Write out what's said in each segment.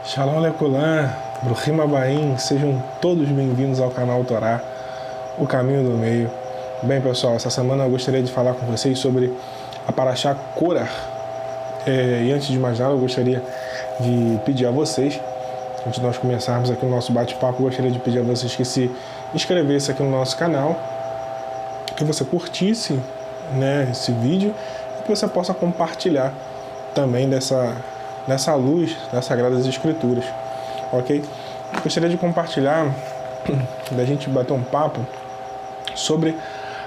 Shalom Lekulam, Bruhim Abaim, sejam todos bem-vindos ao canal Torá, o caminho do meio. Bem pessoal, essa semana eu gostaria de falar com vocês sobre a Parashá Korah. E antes de mais nada eu gostaria de pedir a vocês, antes de nós começarmos aqui o nosso bate-papo, eu gostaria de pedir a vocês que se inscrevessem aqui no nosso canal, que você curtisse, esse vídeo e que você possa compartilhar também nessa luz das Sagradas Escrituras, ok? Gostaria de compartilhar, da gente bater um papo sobre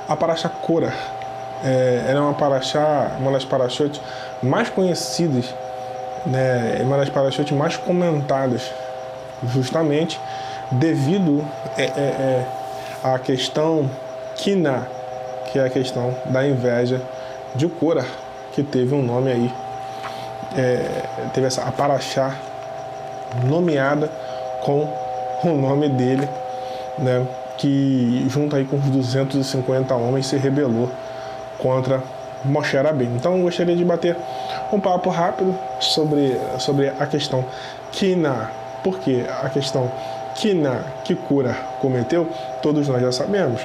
a Parashá Korah. Ela é uma das parashot mais conhecidas, uma das parashot mais comentadas, justamente devido à questão Kiná, que é a questão da inveja de Korah, que teve um nome aí. Teve a Parashá nomeada com o nome dele, que junto aí com os 250 homens se rebelou contra Moshe Rabbeinu. Então eu gostaria de bater um papo rápido sobre a questão Kiná. Porque a questão Kiná que Korah cometeu, todos nós já sabemos.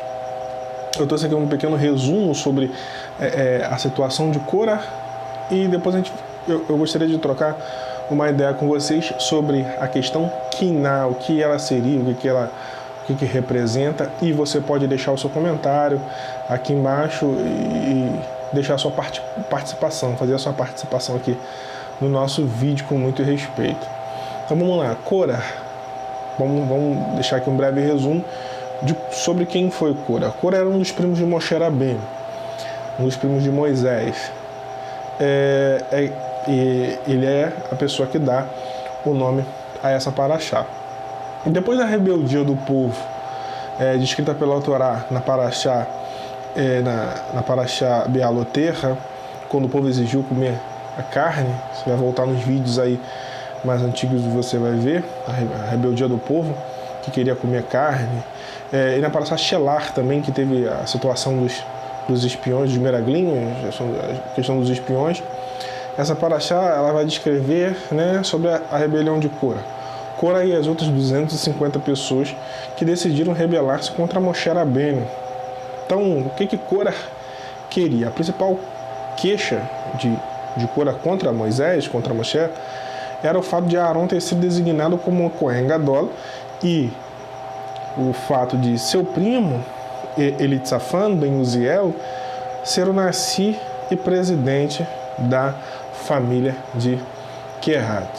Eu trouxe aqui um pequeno resumo sobre a situação de Korah e depois eu gostaria de trocar uma ideia com vocês sobre a questão Kiná, o que ela seria, o que representa, e você pode deixar o seu comentário aqui embaixo e deixar a sua participação, fazer a sua participação aqui no nosso vídeo com muito respeito. Então vamos lá, Korah. Vamos deixar aqui um breve resumo sobre quem foi Korah. Korah era um dos primos de Moshe Rabbeinu, um dos primos de Moisés. E ele é a pessoa que dá o nome a essa Parashá. E depois da rebeldia do povo, descrita pela Torá na Parashá, na Parashá Bealoterra, quando o povo exigiu comer a carne, você vai voltar nos vídeos aí mais antigos, você vai ver a rebeldia do povo que queria comer carne. E na Parashá Shelar também, que teve a situação dos espiões, dos meraglinhos, a questão dos espiões. Essa Parashá ela vai descrever sobre a rebelião de Korah. Korah e as outras 250 pessoas que decidiram rebelar-se contra Moshe Rabbeinu. Então, o que Korah queria? A principal queixa de Korah contra Moisés, contra Moshe, era o fato de Aaron ter sido designado como Kohen Gadol e o fato de seu primo, Elitzafan ben Uziel, ser o Nassi e presidente da família de Kehat.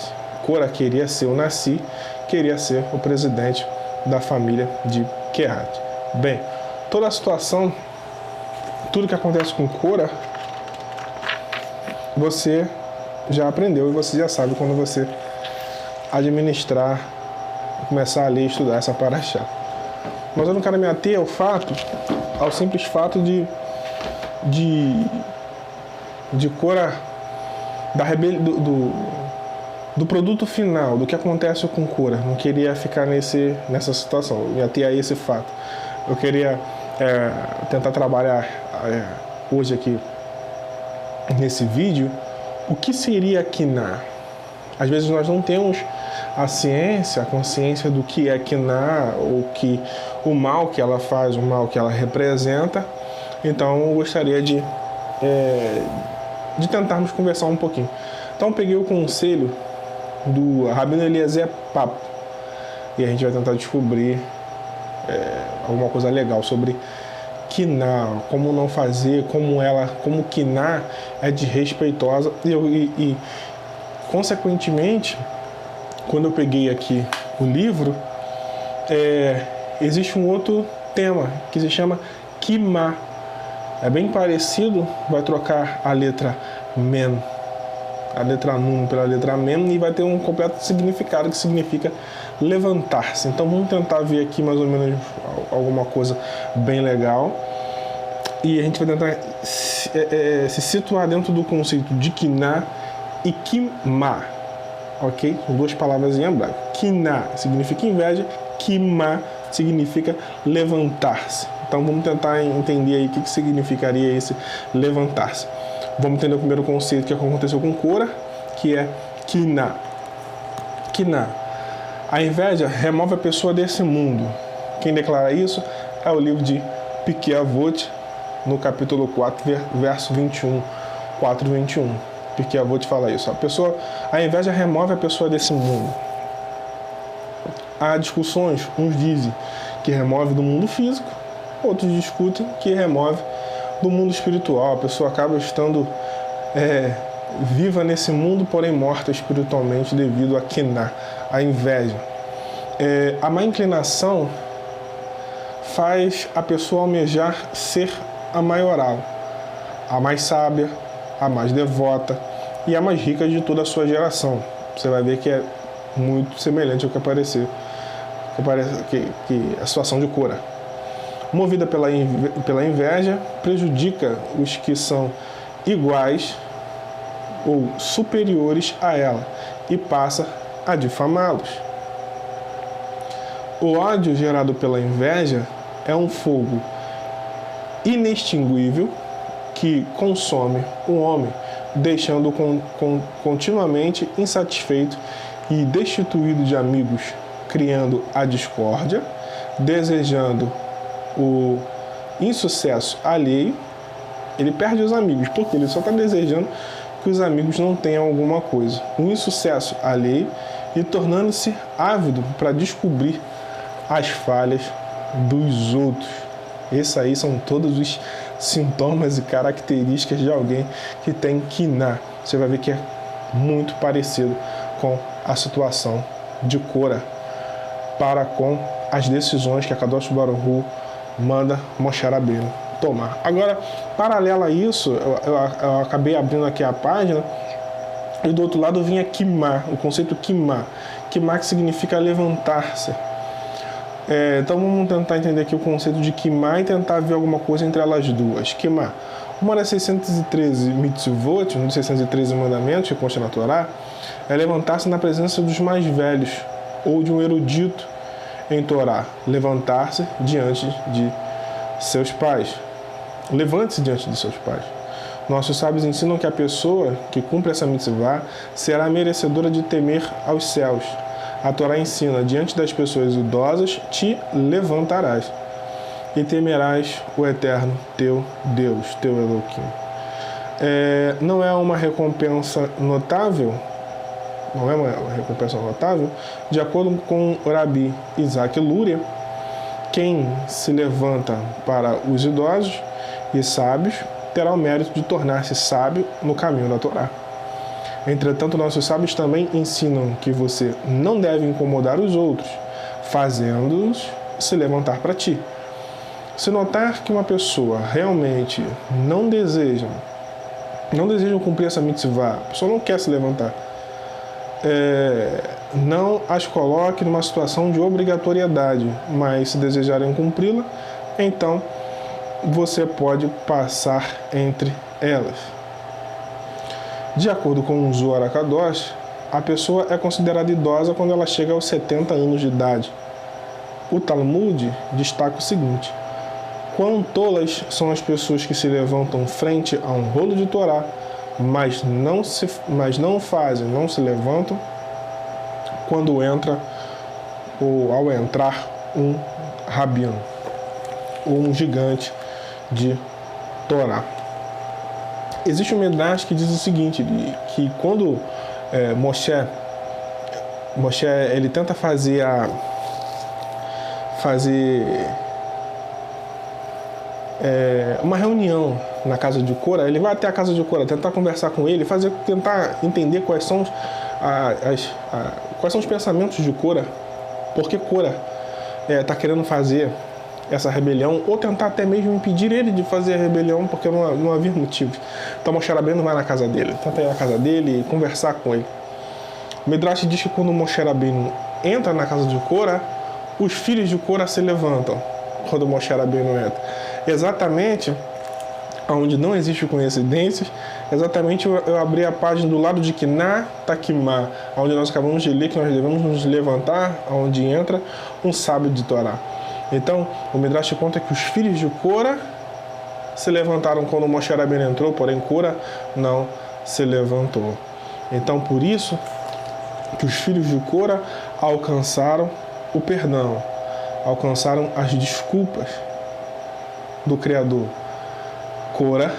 Korah queria ser o Nassi, queria ser o presidente da família de Kehat. Bem, toda a situação, tudo que acontece com Korah, você já aprendeu e você já sabe quando você administrar, começar a ler e estudar essa Parashá. Mas eu não quero me ater ao simples fato de Korah, do produto final, do que acontece com Korah. Não queria ficar nessa situação, me ater a esse fato. Eu queria tentar trabalhar hoje aqui nesse vídeo o que seria Kiná. Às vezes nós não temos a consciência do que é Kiná, ou o mal que ela faz, o mal que ela representa. Então eu gostaria de tentarmos conversar um pouquinho. Então eu peguei o conselho do Rabino Eliezer Papo e a gente vai tentar descobrir alguma coisa legal sobre Kiná, como não fazer, como Kiná é desrespeitosa e consequentemente, quando eu peguei aqui o livro, existe um outro tema que se chama Kimá. É bem parecido, vai trocar a letra Men, a letra Nun pela letra Men, e vai ter um completo significado que significa levantar-se. Então vamos tentar ver aqui mais ou menos alguma coisa bem legal. E a gente vai tentar se situar dentro do conceito de Kiná e Kimá. Ok? São duas palavras em hebraico. Kiná significa inveja, Kimá significa levantar-se. Então vamos tentar entender aí o que significaria esse levantar-se. Vamos entender o primeiro conceito que aconteceu com Korah, que é Kiná. Quiná. A inveja remove a pessoa desse mundo. Quem declara isso é o livro de Pirkei Avot, no capítulo 4, verso 21. 4:21. Pirkei Avot fala isso. A inveja remove a pessoa desse mundo. Há discussões, uns dizem que remove do mundo físico, outros discutem que remove do mundo espiritual. A pessoa acaba estando viva nesse mundo, porém morta espiritualmente devido a quiná, a inveja. A má inclinação faz a pessoa almejar ser a maioral, a mais sábia, a mais devota e a mais rica de toda a sua geração. Você vai ver que é muito semelhante ao que apareceu, que a situação de Cora. Movida pela inveja, prejudica os que são iguais ou superiores a ela e passa a difamá-los. O ódio gerado pela inveja é um fogo inextinguível que consome o homem, deixando-o continuamente insatisfeito e destituído de amigos, criando a discórdia, desejando o insucesso alheio. Ele perde os amigos, porque ele só está desejando que os amigos não tenham alguma coisa. O insucesso alheio e tornando-se ávido para descobrir as falhas dos outros. Esses aí são todos os sintomas e características de alguém que tem quiná. Você vai ver que é muito parecido com a situação de Cora para com as decisões que a Kadosh Baruch Hu manda Moshe Rabbeinu tomar. Agora, paralelo a isso, eu acabei abrindo aqui a página e do outro lado vinha Kimá, o conceito Kimá. Kimá que significa levantar-se. Então vamos tentar entender aqui o conceito de Kimá e tentar ver alguma coisa entre elas duas. Kimá, uma das 613 mitzvot, um dos 613 mandamentos que consta na Torá, é levantar-se na presença dos mais velhos ou de um erudito em Torá. Levantar-se diante de seus pais. Levante-se diante de seus pais. Nossos sábios ensinam que a pessoa que cumpre essa mitzvah será merecedora de temer aos céus. A Torá ensina, diante das pessoas idosas, te levantarás e temerás o eterno teu Deus, teu Elohim. Não é uma recompensa notável? Não é uma recompensa notável? De acordo com o Rabi Isaac Luria, quem se levanta para os idosos e sábios terá o mérito de tornar-se sábio no caminho da Torá. Entretanto, nossos sábios também ensinam que você não deve incomodar os outros, fazendo-os se levantar para ti. Se notar que uma pessoa realmente não deseja cumprir essa mitzvah, a pessoa não quer se levantar, não as coloque numa situação de obrigatoriedade, mas se desejarem cumpri-la, então você pode passar entre elas. De acordo com o Zohar HaKadosh, a pessoa é considerada idosa quando ela chega aos 70 anos de idade. O Talmud destaca o seguinte: quão tolas são as pessoas que se levantam frente a um rolo de Torá, mas não se levantam quando entra ou ao entrar um rabino ou um gigante de Torá. Existe um Midrash que diz o seguinte, que quando Moshe ele tenta fazer uma reunião na casa de Cora, ele vai até a casa de Cora, tentar conversar com ele, tentar entender quais são os pensamentos de Cora, porque Cora está querendo fazer essa rebelião, ou tentar até mesmo impedir ele de fazer a rebelião, porque não havia motivo. Então Moshe Rabbeinu vai na casa dele, tenta ir na casa dele e conversar com ele. O Midrash diz que quando Moshe Rabbeinu entra na casa de Cora, os filhos de Cora se levantam quando Moshe Rabbeinu entra. Exatamente onde não existe coincidências, exatamente eu abri a página do lado de Quiná, Takimá, onde nós acabamos de ler que nós devemos nos levantar, onde entra um sábio de Torá. Então, o Midrash conta que os filhos de Cora se levantaram quando Moshe Rabbeinu entrou, porém Cora não se levantou. Então, por isso, que os filhos de Cora alcançaram o perdão, alcançaram as desculpas do Criador. Cora,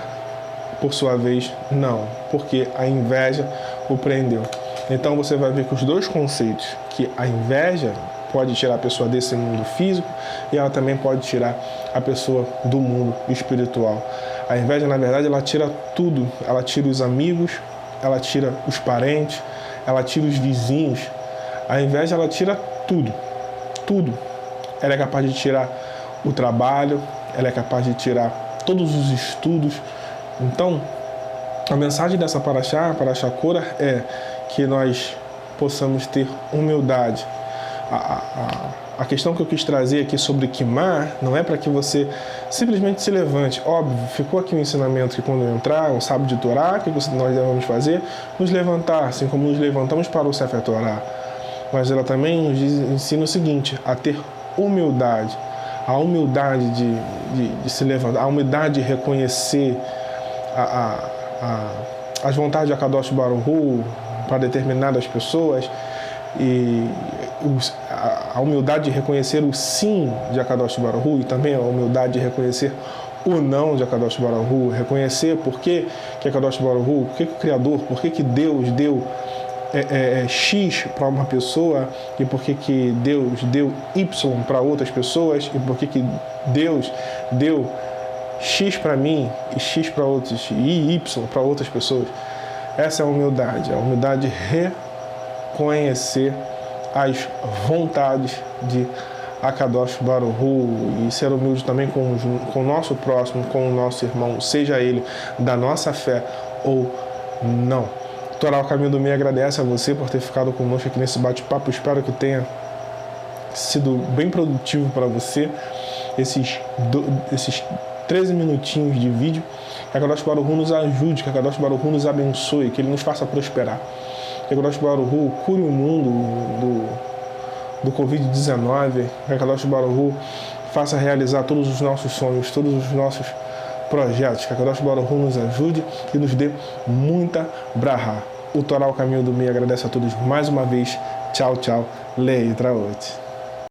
por sua vez, não, porque a inveja o prendeu. Então você vai ver que os dois conceitos, que a inveja pode tirar a pessoa desse mundo físico e ela também pode tirar a pessoa do mundo espiritual. A inveja, na verdade, ela tira tudo. Ela tira os amigos, ela tira os parentes, ela tira os vizinhos. A inveja, ela tira tudo. Tudo. Ela é capaz de tirar o trabalho, ela é capaz de tirar todos os estudos. Então, a mensagem dessa paraxá Cora, é que nós possamos ter humildade. A questão que eu quis trazer aqui sobre queimar não é para que você simplesmente se levante. Óbvio, ficou aqui um ensinamento que quando entrar um sábado de Torá, o que nós devemos fazer? Nos levantar, assim como nos levantamos para o Sefer Torá. Mas ela também nos ensina o seguinte, a ter humildade. A humildade de se levantar, a humildade de reconhecer as vontades de Akadosh Baruch Hu para determinadas pessoas e a humildade de reconhecer o sim de Akadosh Baruch Hu e também a humildade de reconhecer o não de Akadosh Baruch Hu, reconhecer por que Akadosh Baruch Hu, por que o Criador, por que Deus deu X para uma pessoa e por que Deus deu Y para outras pessoas e por que Deus deu X para mim e X para outros e Y para outras pessoas. Essa é a humildade de reconhecer as vontades de Akadosh Baruch Hu e ser humilde também com o nosso próximo, com o nosso irmão, seja ele da nossa fé ou não. Torá, o Caminho do Meio, agradece a você por ter ficado conosco aqui nesse bate-papo. Espero que tenha sido bem produtivo para você esses 13 minutinhos de vídeo. Que Akadosh Baruch Hu nos ajude, que Akadosh Baruch Hu nos abençoe, que Ele nos faça prosperar. Que Akadosh Baruch Hu cure o mundo do Covid-19, que Akadosh Baruch Hu faça realizar todos os nossos sonhos, todos os nossos projetos. Que Akadosh Baruch Hu nos ajude e nos dê muita brahá. O Torá, o Caminho do Meio, agradece a todos mais uma vez. Tchau, tchau. Leitraot.